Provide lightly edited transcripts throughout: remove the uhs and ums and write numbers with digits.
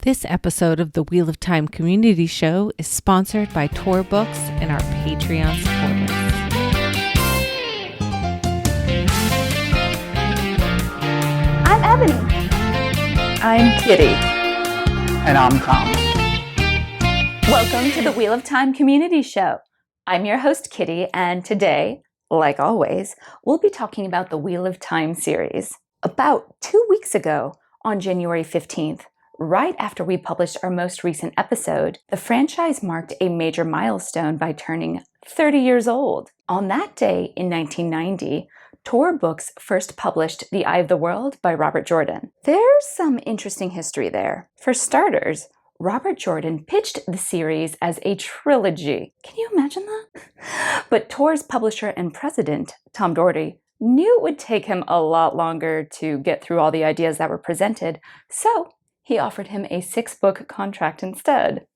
This episode of the Wheel of Time Community Show is sponsored by Tor Books and our Patreon supporters. I'm Ebony. I'm Kitty. And I'm Thom. Welcome to the Wheel of Time Community Show. I'm your host, Kitty, and today, like always, we'll be talking about the Wheel of Time series. About 2 weeks ago, on January 15th, right after we published our most recent episode, the franchise marked a major milestone by turning 30 years old. On that day in 1990, Tor Books first published The Eye of the World by Robert Jordan. There's some interesting history there. For starters, Robert Jordan pitched the series as a trilogy. Can you imagine that? But Tor's publisher and president, Thom, knew it would take him a lot longer to get through all the ideas that were presented, so he offered him a 6-book contract instead.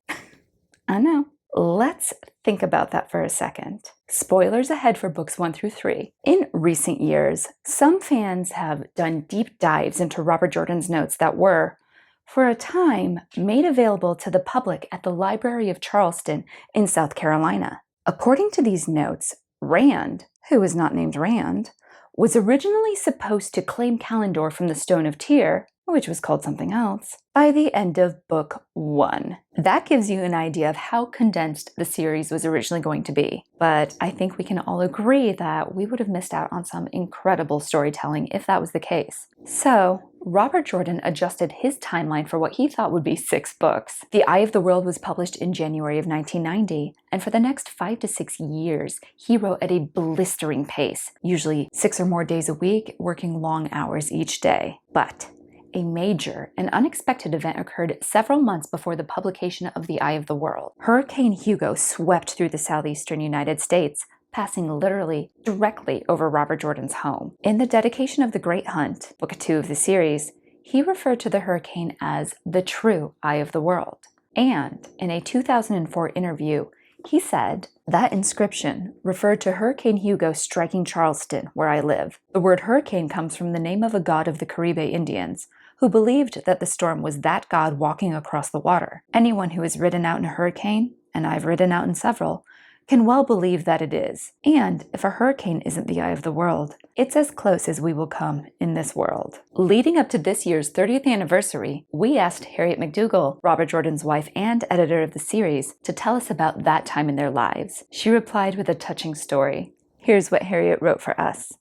I know. Let's think about that for a second. Spoilers ahead for books 1 through 3. In recent years, some fans have done deep dives into Robert Jordan's notes that were, for a time, made available to the public at the Library of Charleston in South Carolina. According to these notes, Rand, who is not named Rand, was originally supposed to claim Kalendor from the Stone of Tyr, which was called something else, by the end of book 1. That gives you an idea of how condensed the series was originally going to be. But I think we can all agree that we would have missed out on some incredible storytelling if that was the case. So, Robert Jordan adjusted his timeline for what he thought would be 6 books. The Eye of the World was published in January of 1990, and for the next 5 to 6 years, he wrote at a blistering pace, usually 6 or more days a week, working long hours each day. But a major and unexpected event occurred several months before the publication of The Eye of the World. Hurricane Hugo swept through the southeastern United States, passing literally directly over Robert Jordan's home. In the dedication of The Great Hunt, book 2 of the series, he referred to the hurricane as the true Eye of the World. And in a 2004 interview, he said, "That inscription referred to Hurricane Hugo striking Charleston, where I live. The word hurricane comes from the name of a god of the Caribe Indians, who believed that the storm was that god walking across the water. Anyone who has ridden out in a hurricane, and I've ridden out in several, can well believe that it is. And if a hurricane isn't the eye of the world, it's as close as we will come in this world." Leading up to this year's 30th anniversary, we asked Harriet McDougall, Robert Jordan's wife and editor of the series, to tell us about that time in their lives. She replied with a touching story. Here's what Harriet wrote for us.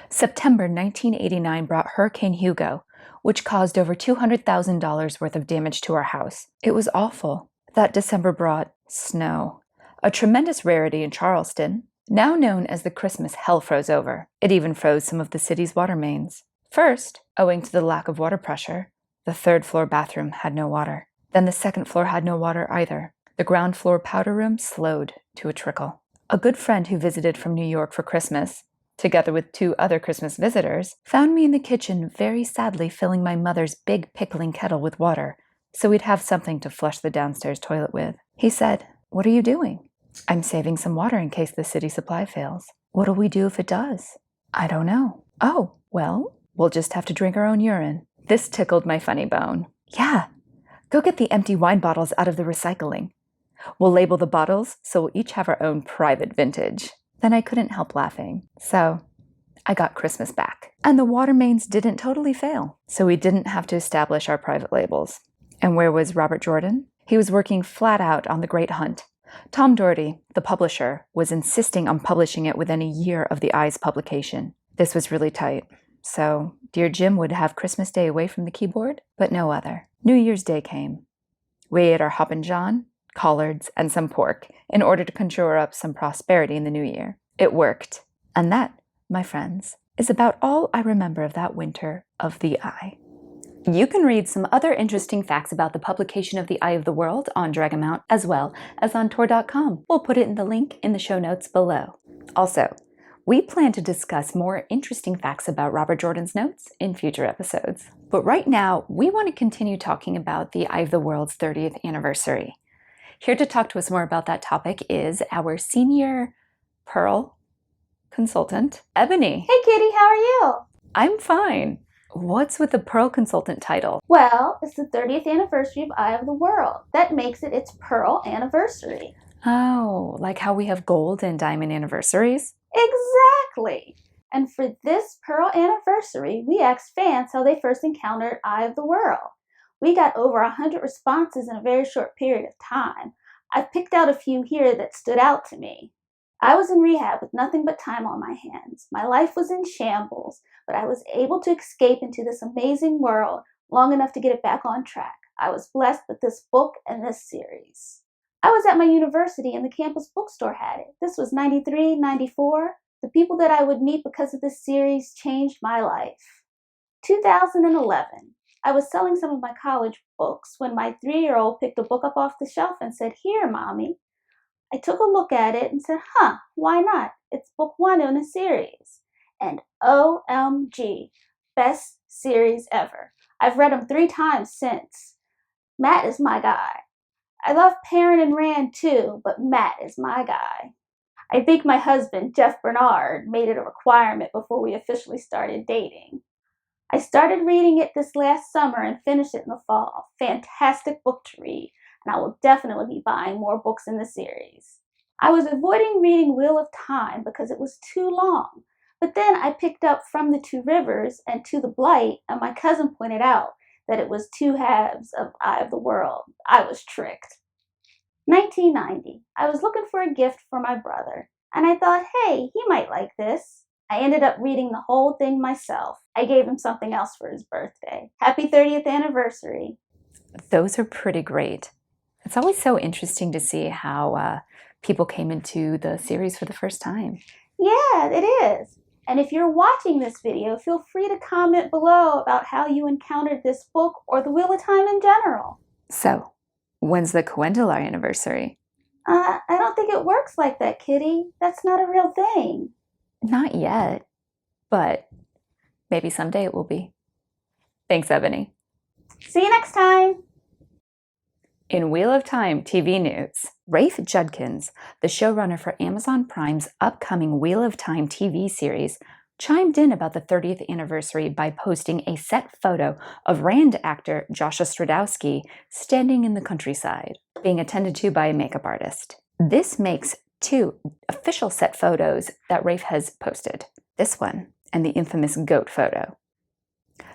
September 1989 brought Hurricane Hugo, which caused over $200,000 worth of damage to our house. It was awful. That December brought snow, a tremendous rarity in Charleston. Now known as the Christmas hell froze over. It even froze some of the city's water mains. First, owing to the lack of water pressure, the 3rd floor bathroom had no water. Then the 2nd floor had no water either. The ground floor powder room slowed to a trickle. A good friend who visited from New York for Christmas, together with 2 other Christmas visitors, found me in the kitchen very sadly filling my mother's big pickling kettle with water, so we'd have something to flush the downstairs toilet with. He said, "What are you doing?" "I'm saving some water in case the city supply fails." "What'll we do if it does?" "I don't know." "Oh, well, we'll just have to drink our own urine." This tickled my funny bone. "Yeah, go get the empty wine bottles out of the recycling. We'll label the bottles so we'll each have our own private vintage." Then I couldn't help laughing. So I got Christmas back. And the water mains didn't totally fail, so we didn't have to establish our private labels. And where was Robert Jordan? He was working flat out on The Great Hunt. Thom, the publisher, was insisting on publishing it within a year of The Eye's publication. This was really tight. So Dear Jim would have Christmas Day away from the keyboard, but no other. New Year's Day came. We ate our Hoppin' John, collards, and some pork in order to conjure up some prosperity in the new year. It worked. And that, my friends, is about all I remember of that winter of The Eye. You can read some other interesting facts about the publication of The Eye of the World on Dragamount as well as on Tor.com. We'll put it in the link in the show notes below. Also, we plan to discuss more interesting facts about Robert Jordan's notes in future episodes. But right now, we want to continue talking about The Eye of the World's 30th anniversary. Here to talk to us more about that topic is our senior Pearl consultant, Ebony. Hey Kitty, how are you? I'm fine. What's with the Pearl Consultant title? Well, it's the 30th anniversary of Eye of the World. That makes it its Pearl anniversary. Oh, like how we have gold and diamond anniversaries? Exactly. And for this Pearl anniversary, we asked fans how they first encountered Eye of the World. We got over 100 responses in a very short period of time. I've picked out a few here that stood out to me. I was in rehab with nothing but time on my hands. My life was in shambles, but I was able to escape into this amazing world long enough to get it back on track. I was blessed with this book and this series. I was at my university and the campus bookstore had it. This was 93, 94. The people that I would meet because of this series changed my life. 2011. I was selling some of my college books when my 3-year-old picked a book up off the shelf and said, "Here, Mommy." I took a look at it and said, why not? It's book 1 in a series. And OMG, best series ever. I've read them 3 times since. Matt is my guy. I love Perrin and Rand too, but Matt is my guy. I think my husband, Jeff Bernard, made it a requirement before we officially started dating. I started reading it this last summer and finished it in the fall. Fantastic book to read, and I will definitely be buying more books in the series. I was avoiding reading Wheel of Time because it was too long, but then I picked up From the Two Rivers and To the Blight, and my cousin pointed out that it was 2 halves of Eye of the World. I was tricked. 1990. I was looking for a gift for my brother, and I thought, hey, he might like this. I ended up reading the whole thing myself. I gave him something else for his birthday. Happy 30th anniversary. Those are pretty great. It's always so interesting to see how people came into the series for the first time. Yeah, it is. And if you're watching this video, feel free to comment below about how you encountered this book or the Wheel of Time in general. So, when's the Coendelar anniversary? I don't think it works like that, Kitty. That's not a real thing. Not yet, but maybe someday it will be. Thanks, Ebony. See you next time. In Wheel of Time TV news, Rafe Judkins, the showrunner for Amazon Prime's upcoming Wheel of Time TV series, chimed in about the 30th anniversary by posting a set photo of Rand actor Josha Stradowski standing in the countryside, being attended to by a makeup artist. This makes 2 official set photos that Rafe has posted. This one and the infamous goat photo.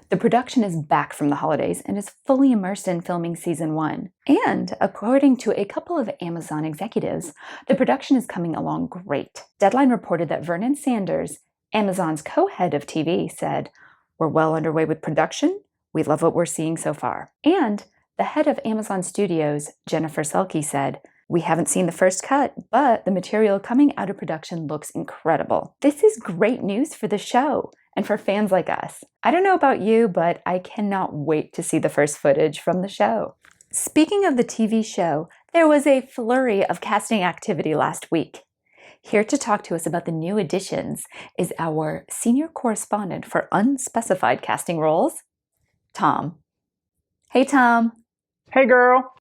The production is back from the holidays and is fully immersed in filming season 1. And according to a couple of Amazon executives, the production is coming along great. Deadline reported that Vernon Sanders, Amazon's co-head of TV, said, "We're well underway with production. We love what we're seeing so far." And the head of Amazon Studios, Jennifer Selke, said, "We haven't seen the first cut, but the material coming out of production looks incredible." This is great news for the show and for fans like us. I don't know about you, but I cannot wait to see the first footage from the show. Speaking of the TV show, there was a flurry of casting activity last week. Here to talk to us about the new additions is our senior correspondent for unspecified casting roles, Thom. Hey, Thom. Hey, girl.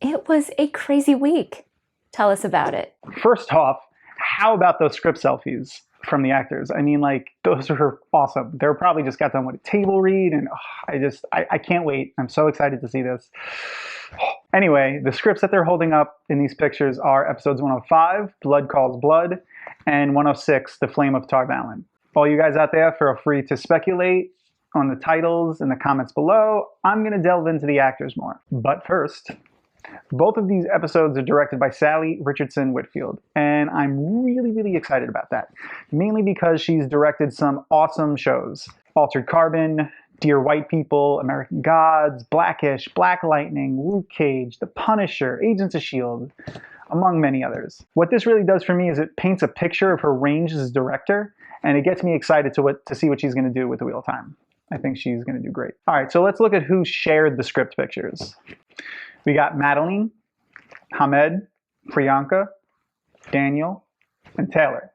It was a crazy week. Tell us about it. First off, how about those script selfies from the actors? I mean, like, those are awesome. They probably just got done with a table read, and I can't wait. I'm so excited to see this. Anyway, the scripts that they're holding up in these pictures are episodes 105, Blood Calls Blood, and 106, The Flame of Tar Valon. All you guys out there, feel free to speculate on the titles in the comments below. I'm going to delve into the actors more. But first, both of these episodes are directed by Sally Richardson Whitfield, and I'm really, really excited about that. Mainly because she's directed some awesome shows. Altered Carbon, Dear White People, American Gods, Blackish, Black Lightning, Luke Cage, The Punisher, Agents of S.H.I.E.L.D., among many others. What this really does for me is it paints a picture of her range as a director, and it gets me excited to see what she's going to do with The Wheel of Time. I think she's going to do great. All right, so let's look at who shared the script pictures. We got Madeleine, Hamed, Priyanka, Daniel, and Taylor.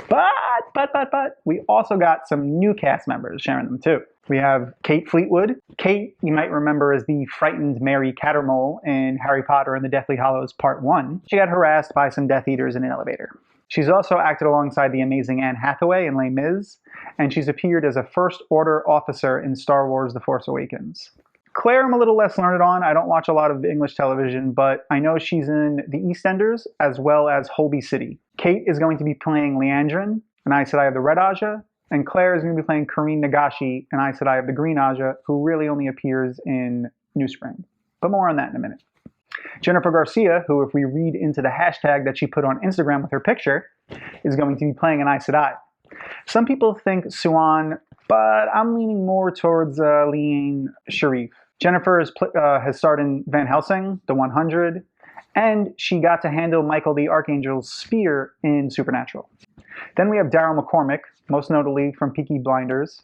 But, we also got some new cast members sharing them too. We have Kate Fleetwood. Kate, you might remember as the frightened Mary Cattermole in Harry Potter and the Deathly Hallows Part 1. She got harassed by some Death Eaters in an elevator. She's also acted alongside the amazing Anne Hathaway in Les Mis, and she's appeared as a First Order officer in Star Wars The Force Awakens. Claire, I'm a little less learned on. I don't watch a lot of English television, but I know she's in The EastEnders as well as Holby City. Kate is going to be playing Liandrin, and Aes Sedai of the Red Aja, and Claire is going to be playing Karine Nagashi, and Aes Sedai of the Green Aja, who really only appears in New Spring. But more on that in a minute. Jennifer Garcia, who if we read into the hashtag that she put on Instagram with her picture, is going to be playing an Aes Sedai. Some people think Siuan, but I'm leaning more towards Liane Sharif. Jennifer has starred in Van Helsing, The 100, and she got to handle Michael the Archangel's spear in Supernatural. Then we have Daryl McCormick, most notably from Peaky Blinders,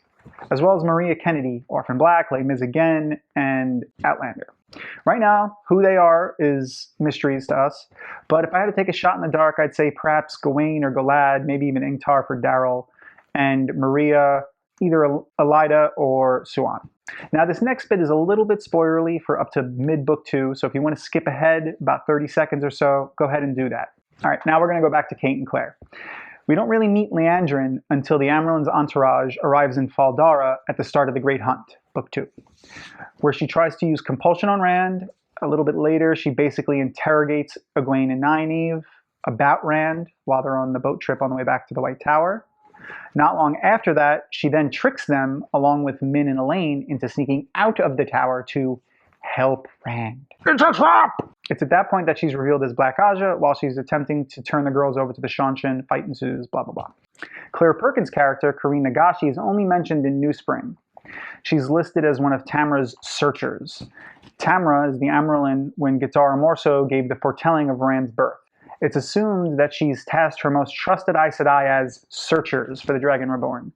as well as Maria Kennedy, Orphan Black, Les Mis Again, and Outlander. Right now, who they are is mysteries to us, but if I had to take a shot in the dark, I'd say perhaps Gawain or Galad, maybe even Ingtar for Daryl, and Maria, either Elida or Siuan. Now, this next bit is a little bit spoilery for up to mid-book 2, so if you want to skip ahead about 30 seconds or so, go ahead and do that. All right, now we're going to go back to Kate and Claire. We don't really meet Liandrin until the Amyrlin's entourage arrives in Fal Dara at the start of the Great Hunt, Book 2, where she tries to use compulsion on Rand. A little bit later, she basically interrogates Egwene and Nynaeve about Rand while they're on the boat trip on the way back to the White Tower. Not long after that, she then tricks them, along with Min and Elaine, into sneaking out of the tower to help Rand. It's a trap! It's at that point that she's revealed as Black Aja while she's attempting to turn the girls over to the Shanshan, fight ensues, blah, blah, blah. Claire Perkins' character, Karine Nagashi, is only mentioned in New Spring. She's listed as one of Tamra's searchers. Tamra is the Amyrlin when Guitar Morso gave the foretelling of Rand's birth. It's assumed that she's tasked her most trusted Aes Sedai as searchers for the Dragon Reborn.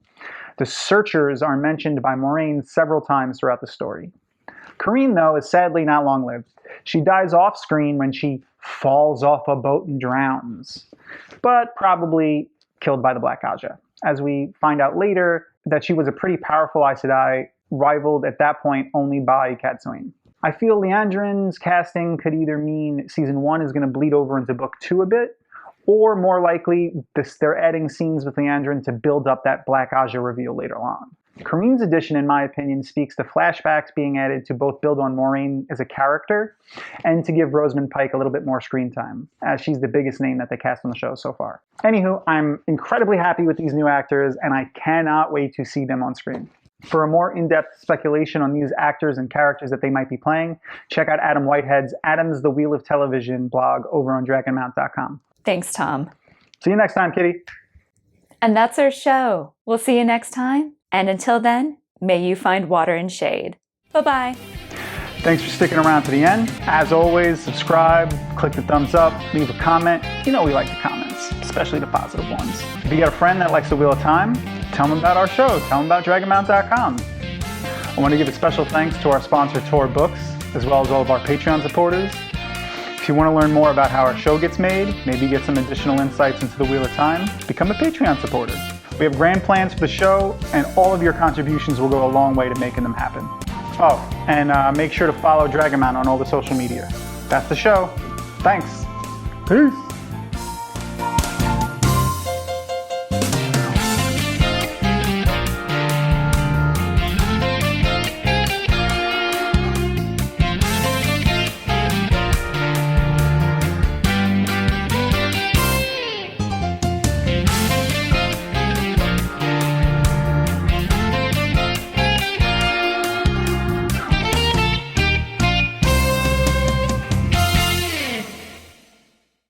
The searchers are mentioned by Moiraine several times throughout the story. Karine, though, is sadly not long-lived. She dies off-screen when she falls off a boat and drowns, but probably killed by the Black Aja, as we find out later that she was a pretty powerful Aes Sedai, rivaled at that point only by Cadsuane. I feel Liandrin's casting could either mean Season 1 is going to bleed over into Book 2 a bit, or more likely, they're adding scenes with Liandrin to build up that Black Aja reveal later on. Karine's addition, in my opinion, speaks to flashbacks being added to both build on Moiraine as a character and to give Rosamund Pike a little bit more screen time, as she's the biggest name that they cast on the show so far. Anywho, I'm incredibly happy with these new actors, and I cannot wait to see them on screen. For a more in-depth speculation on these actors and characters that they might be playing, check out Adam Whitehead's Adam's The Wheel of Television blog over on dragonmount.com. Thanks, Thom. See you next time, Kitty. And that's our show. We'll see you next time. And until then, may you find water and shade. Bye-bye. Thanks for sticking around to the end. As always, subscribe, click the thumbs up, leave a comment. You know we like the comments, especially the positive ones. If you got a friend that likes the Wheel of Time, tell them about our show. Tell them about dragonmount.com. I want to give a special thanks to our sponsor, Tor Books, as well as all of our Patreon supporters. If you want to learn more about how our show gets made, maybe get some additional insights into the Wheel of Time, become a Patreon supporter. We have grand plans for the show, and all of your contributions will go a long way to making them happen. Oh, and make sure to follow Dragonmount on all the social media. That's the show. Thanks. Peace.